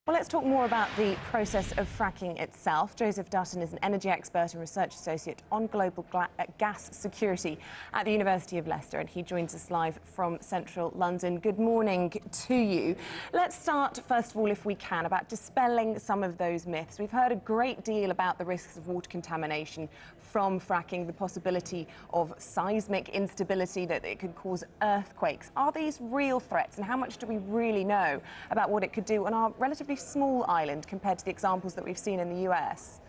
Well, let's talk more about the process of fracking itself. Joseph Dutton is an energy expert and research associate on global gas security at the University of Leicester, and he joins us live from central London. Good morning to you. Let's start, first of all, if we can, about dispelling some of those myths. We've heard a great deal about the risks of water contamination from fracking, the possibility of seismic instability, that it could cause earthquakes. Are these real threats, and how much do we really know about what it could do on our relatively small island compared to the examples that we've seen in the US?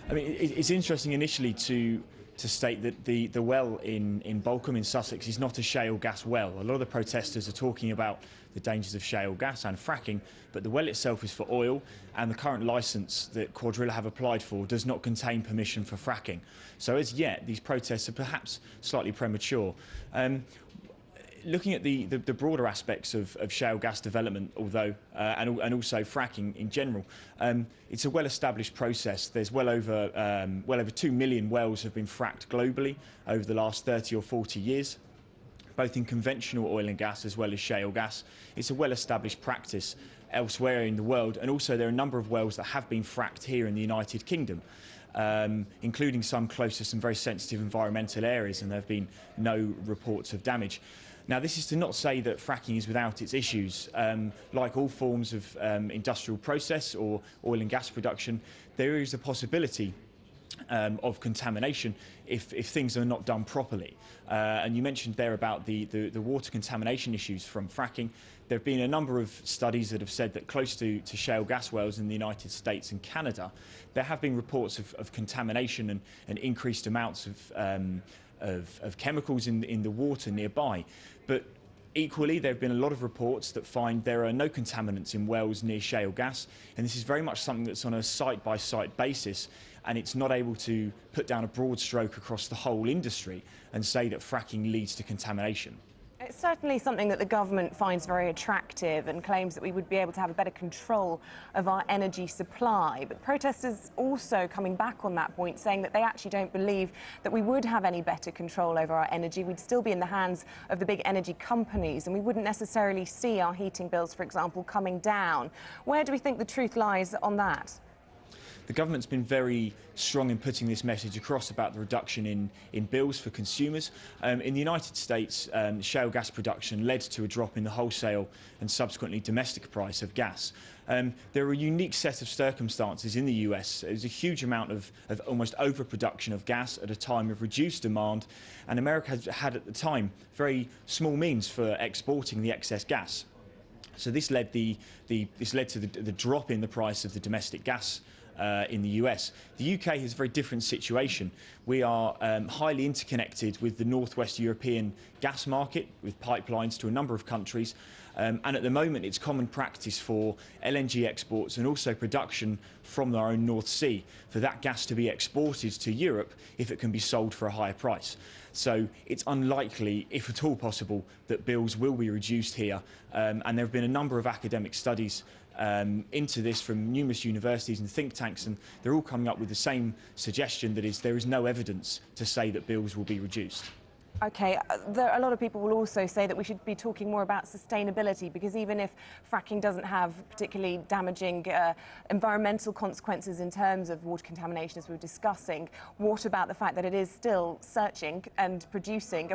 I mean, it's interesting initially to state that the well in Balcombe in Sussex is not a shale gas well. A lot of the protesters are talking about the dangers of shale gas and fracking, but the well itself is for oil, and the current licence that Quadrilla have applied for does not contain permission for fracking. So as yet, these protests are perhaps slightly premature. Looking at the broader aspects of shale gas development, although and also fracking in general, it's a well-established process. There's well over 2 million wells have been fracked globally over the last 30 or 40 years, both in conventional oil and gas as well as shale gas. It's a well-established practice elsewhere in the world, and also there are a number of wells that have been fracked here in the United Kingdom, including some close to some very sensitive environmental areas, and there have been no reports of damage. Now, this is to not say that fracking is without its issues. Like all forms of industrial process or oil and gas production, there is a possibility of contamination if things are not done properly. And you mentioned there about the water contamination issues from fracking. There have been a number of studies that have said that close to shale gas wells in the United States and Canada, there have been reports of contamination and increased amounts of chemicals in the water nearby. But equally, there have been a lot of reports that find there are no contaminants in wells near shale gas, and this is very much something that's on a site-by-site basis, and it's not able to put down a broad stroke across the whole industry and say that fracking leads to contamination. It's certainly something that the government finds very attractive and claims that we would be able to have a better control of our energy supply. But protesters also coming back on that point, saying that they actually don't believe that we would have any better control over our energy. We'd still be in the hands of the big energy companies, and we wouldn't necessarily see our heating bills, for example, coming down. Where do we think the truth lies on that? The government's been very strong in putting this message across about the reduction in bills for consumers. In the United States, shale gas production led to a drop in the wholesale and subsequently domestic price of gas. There are a unique set of circumstances in the US. There's a huge amount of almost overproduction of gas at a time of reduced demand, and America has had at the time very small means for exporting the excess gas. So this led to the drop in the price of the domestic gas in the US. The UK has a very different situation. We are highly interconnected with the northwest European gas market, with pipelines to a number of countries, and at the moment it's common practice for LNG exports and also production from our own North Sea for that gas to be exported to Europe if it can be sold for a higher price. So it's unlikely, if at all possible, that bills will be reduced here, and there have been a number of academic studies into this from numerous universities and think tanks, and they're all coming up with the same suggestion, that is, there is no evidence to say that bills will be reduced. OK, a lot of people will also say that we should be talking more about sustainability, because even if fracking doesn't have particularly damaging environmental consequences in terms of water contamination, as we were discussing, what about the fact that it is still searching and producing